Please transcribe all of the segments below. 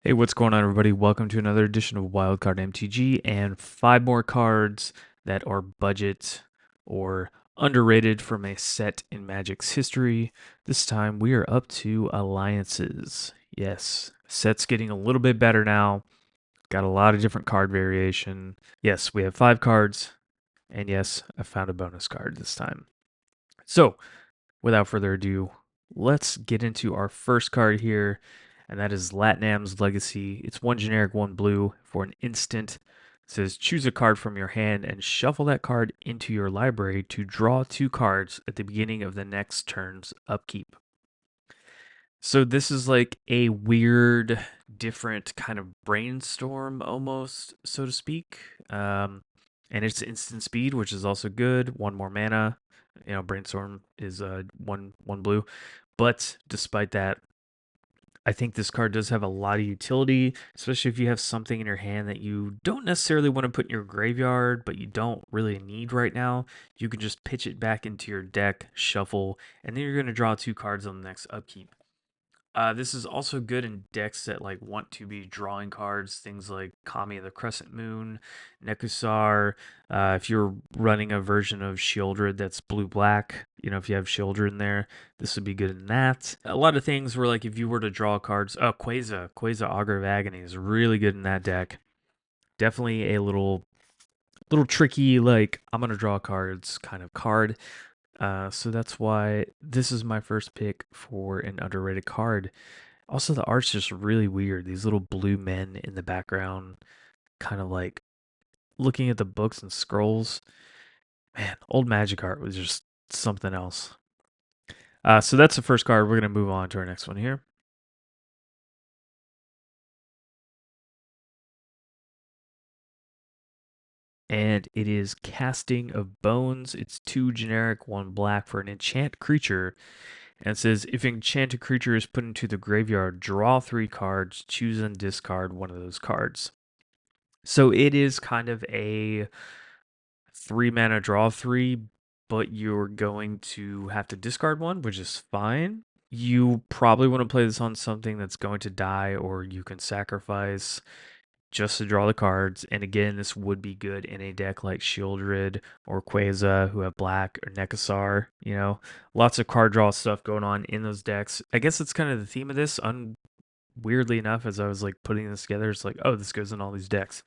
Hey, what's going on, everybody? Welcome to another edition of Wildcard MTG and 5 more cards that are budget or underrated from a set in Magic's history. This time we are up to alliances. Yes, set's getting a little bit better now. Got a lot of different card variation. Yes, we have 5 cards, and yes, I found a bonus card this time. So, without further ado, let's get into our first card here, and that is Latnam's Legacy. It's 1 generic, 1 blue for an instant. It says choose a card from your hand and shuffle that card into your library to draw 2 cards at the beginning of the next turn's upkeep. So this is like a weird, different kind of brainstorm almost, so to speak. And it's instant speed, which is also good. 1 more mana. Brainstorm is one blue. But despite that, I think this card does have a lot of utility, especially if you have something in your hand that you don't necessarily want to put in your graveyard, but you don't really need right now. You can just pitch it back into your deck, shuffle, and then you're going to draw 2 cards on the next upkeep. This is also good in decks that like want to be drawing cards, things like Kami of the Crescent Moon, Nekusar. If you're running a version of Shieldred that's blue-black, if you have Shieldred in there, this would be good in that. A lot of things where like if you were to draw cards, Quasar Augur of Agony is really good in that deck. Definitely a little tricky, like I'm gonna draw cards kind of card. So that's why this is my first pick for an underrated card. Also, the art's just really weird. These little blue men in the background, kind of like looking at the books and scrolls. Man, old Magic art was just something else. So that's the first card. We're going to move on to our next one here. And it is Casting of Bones. It's 2 generic, 1 black for an enchant creature. And it says if an enchanted creature is put into the graveyard, draw 3 cards, choose and discard one of those cards. So it is kind of a 3 mana draw 3, but you're going to have to discard one, which is fine. You probably want to play this on something that's going to die, or you can sacrifice just to draw the cards. And again, this would be good in a deck like Shieldred or Quasar, who have black, or Nekusar. Lots of card draw stuff going on in those decks. I guess it's kind of the theme of this. Weirdly enough, as I was like putting this together, it's like, oh, this goes in all these decks.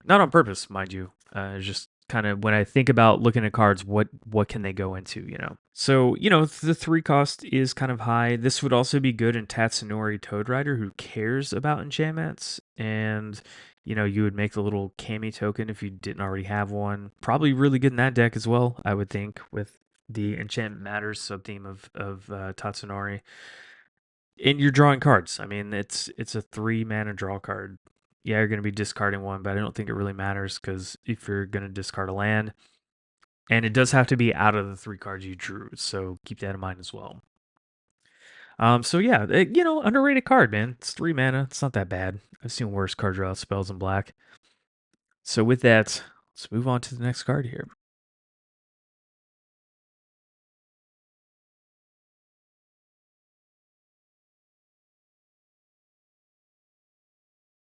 Not on purpose, mind you. Just kind of when I think about looking at cards, what can they go into? So the 3 cost is kind of high. This would also be good in Tatsunori Toad Rider, who cares about enchantments, and you would make the little Kami token if you didn't already have one. Probably really good in that deck as well, I would think, with the Enchantment Matters sub theme of Tatsunori. And you're drawing cards. I mean, it's a 3 mana draw card. Yeah, you're going to be discarding one, but I don't think it really matters because if you're going to discard a land, and it does have to be out of the 3 cards you drew, so keep that in mind as well. So yeah, underrated card, man. It's 3 mana. It's not that bad. I've seen worse card draw spells in black. So with that, let's move on to the next card here.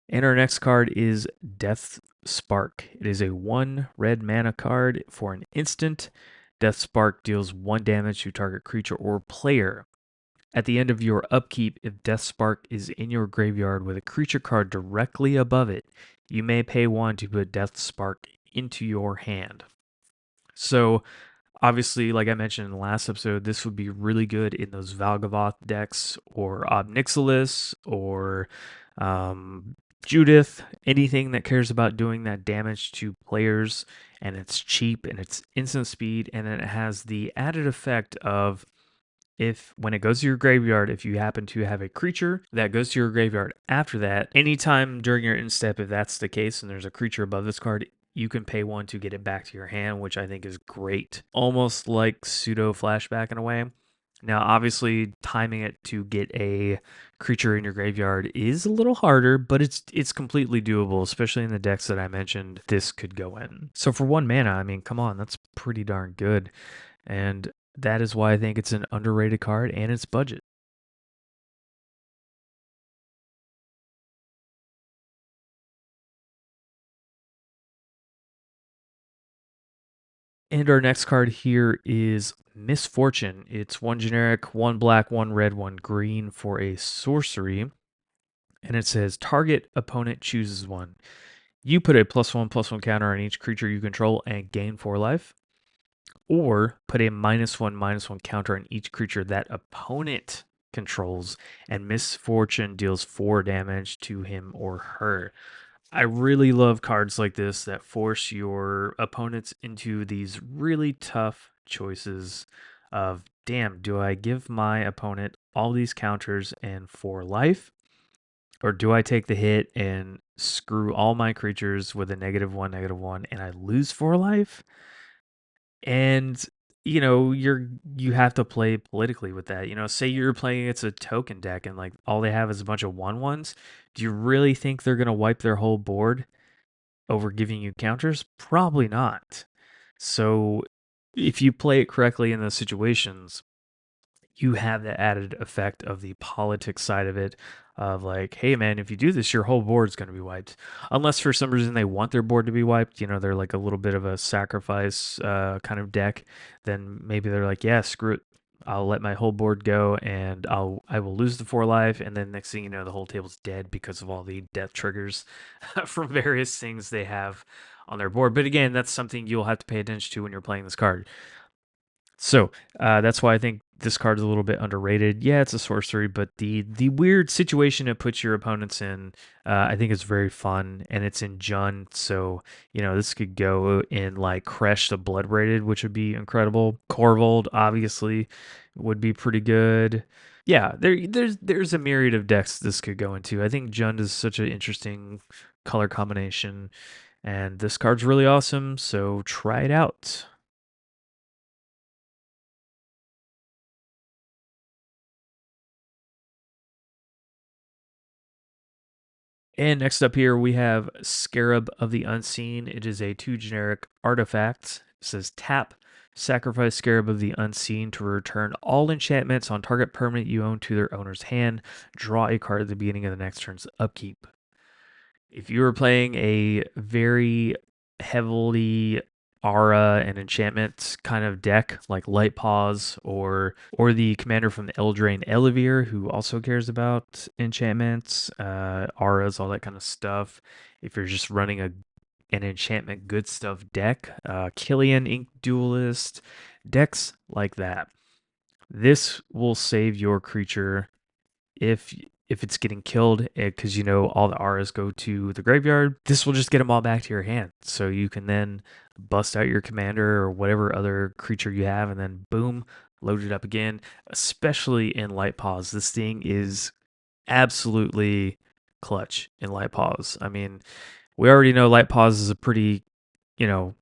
And our next card is Death Spark. It is a 1 red mana card for an instant. Death Spark deals 1 damage to target creature or player. At the end of your upkeep, if Death Spark is in your graveyard with a creature card directly above it, you may pay 1 to put Death Spark into your hand. So, obviously, like I mentioned in the last episode, this would be really good in those Valgavoth decks or Ob Nixilis or Judith, anything that cares about doing that damage to players, and it's cheap and it's instant speed, and then it has the added effect of if when it goes to your graveyard, if you happen to have a creature that goes to your graveyard after that, anytime during your end step, if that's the case and there's a creature above this card, you can pay 1 to get it back to your hand, which I think is great. Almost like pseudo flashback in a way. Now, obviously, timing it to get a creature in your graveyard is a little harder, but it's completely doable, especially in the decks that I mentioned. This could go in. So for 1 mana, I mean, come on, that's pretty darn good. And that is why I think it's an underrated card and its budget. And our next card here is Misfortune. It's one generic, one black, one red, one green for a sorcery. And it says target opponent chooses one. You put a +1/+1 counter on each creature you control and gain 4 life. Or put a -1/-1 counter on each creature that opponent controls, and Misfortune deals 4 damage to him or her. I really love cards like this that force your opponents into these really tough choices of, damn, do I give my opponent all these counters and 4 life? Or do I take the hit and screw all my creatures with a -1/-1 and I lose 4 life? And you have to play politically with that. Say you're playing it's a token deck and like all they have is a bunch of 1/1s. Do you really think they're gonna wipe their whole board over giving you counters? Probably not. So if you play it correctly in those situations, you have the added effect of the politics side of it of like, hey man, if you do this, your whole board's going to be wiped. Unless for some reason they want their board to be wiped, they're like a little bit of a sacrifice kind of deck, then maybe they're like, yeah, screw it. I'll let my whole board go and I will lose the 4 life, and then next thing you know the whole table's dead because of all the death triggers from various things they have on their board. But again, that's something you'll have to pay attention to when you're playing this card. So that's why I think this card is a little bit underrated. Yeah, it's a sorcery, but the weird situation it puts your opponents in, I think is very fun, and it's in Jund. So this could go in like Kresh the Blood Braided, which would be incredible. Corvold obviously would be pretty good. Yeah, there's a myriad of decks this could go into. I think Jund is such an interesting color combination, and this card's really awesome. So try it out. And next up here, we have Scarab of the Unseen. It is a 2 generic artifact. It says tap, sacrifice Scarab of the Unseen to return all enchantments on target permanent you own to their owner's hand. Draw a card at the beginning of the next turn's upkeep. If you were playing a very heavily aura and enchantment kind of deck like Light Paws or the commander from the Eldraine Elevere who also cares about enchantments, auras, all that kind of stuff. If you're just running an enchantment good stuff deck, Killian Ink Duelist, decks like that. This will save your creature if it's getting killed, because all the auras go to the graveyard. This will just get them all back to your hand, so you can then bust out your commander or whatever other creature you have, and then boom, load it up again. Especially in Light Paws, this thing is absolutely clutch in Light Paws. I mean, we already know Light Paws is a pretty you know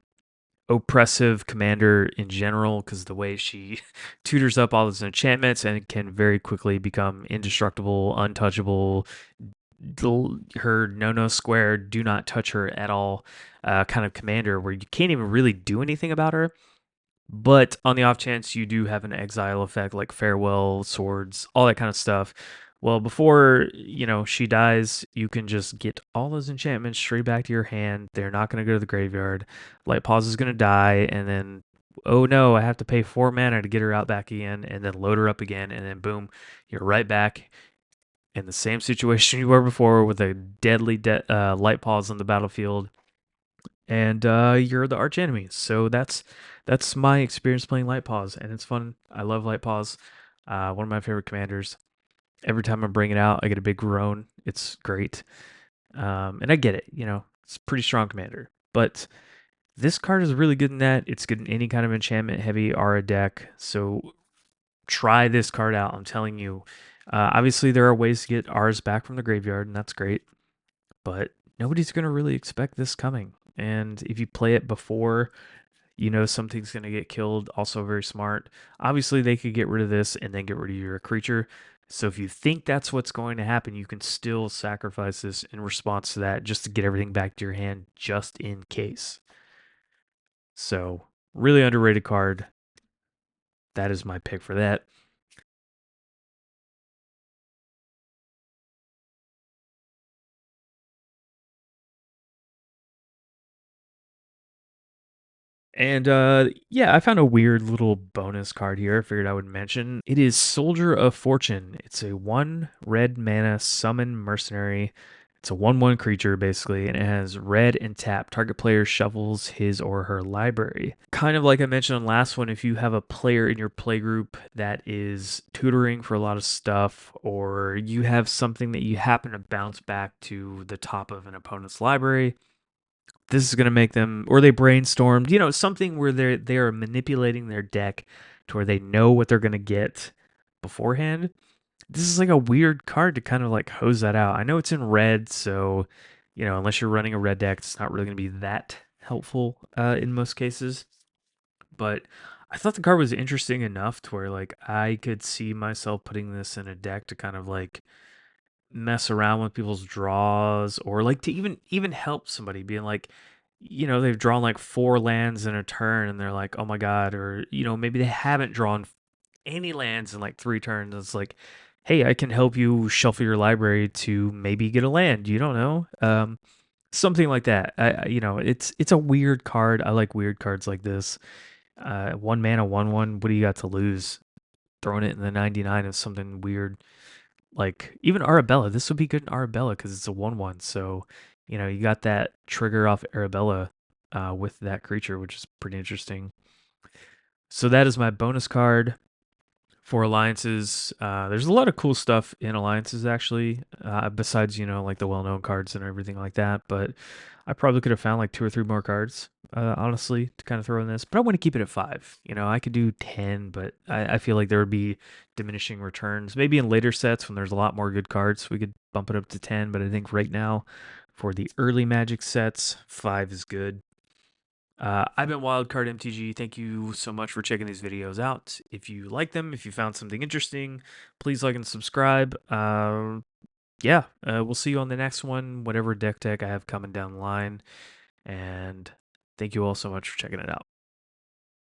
oppressive commander in general because the way she tutors up all those enchantments and can very quickly become indestructible, untouchable, her no square, do not touch her at all kind of commander where you can't even really do anything about her. But on the off chance you do have an exile effect like farewell, swords, all that kind of stuff. Well, before she dies, you can just get all those enchantments straight back to your hand. They're not going to go to the graveyard. Light Paws is going to die, and then oh no, I have to pay 4 mana to get her out back again, and then load her up again, and then boom, you're right back in the same situation you were before with a deadly Light Paws on the battlefield, and you're the arch enemy. So that's my experience playing Light Paws, and it's fun. I love Light Paws. One of my favorite commanders. Every time I bring it out, I get a big groan. It's great, and I get it. It's a pretty strong commander, but this card is really good in that. It's good in any kind of enchantment heavy aura deck. So try this card out. I'm telling you. Obviously, there are ways to get R's back from the graveyard, and that's great. But nobody's going to really expect this coming. And if you play it before something's going to get killed, also very smart. Obviously, they could get rid of this and then get rid of your creature. So if you think that's what's going to happen, you can still sacrifice this in response to that just to get everything back to your hand just in case. So, really underrated card. That is my pick for that. And yeah, I found a weird little bonus card here. I figured I would mention. It is Soldier of Fortune. It's a 1 red mana summon mercenary. It's a 1/1 creature basically, and it has red and tap. Target player shuffles his or her library. Kind of like I mentioned on last one, if you have a player in your playgroup that is tutoring for a lot of stuff, or you have something that you happen to bounce back to the top of an opponent's library, this is going to make them, or they brainstormed, something where they are manipulating their deck to where they know what they're going to get beforehand. This is like a weird card to kind of like hose that out. I know it's in red, so unless you're running a red deck, it's not really going to be that helpful in most cases. But I thought the card was interesting enough to where like I could see myself putting this in a deck to kind of like mess around with people's draws, or like to even help somebody, being like, they've drawn like 4 lands in a turn and they're like, oh my god, or maybe they haven't drawn any lands in like 3 turns. It's like, hey, I can help you shuffle your library to maybe get a land, you don't know. Something like that. It's a weird card. I like weird cards like this. 1 mana 1/1, what do you got to lose? Throwing it in the 99 is something weird. Like even Arabella, this would be good in Arabella because it's a 1/1. So, you got that trigger off Arabella with that creature, which is pretty interesting. So that is my bonus card for alliances. There's a lot of cool stuff in alliances actually, besides like the well-known cards and everything like that. But I probably could have found like 2 or 3 more cards, honestly, to kind of throw in this. But I want to keep it at 5. I could do 10, but I feel like there would be diminishing returns. Maybe in later sets when there's a lot more good cards, we could bump it up to 10. But I think right now, for the early Magic sets, 5 is good. I've been Wildcard MTG. Thank you so much for checking these videos out. If you like them, if you found something interesting, please like and subscribe. Yeah, we'll see you on the next one, whatever deck tech I have coming down the line. And thank you all so much for checking it out.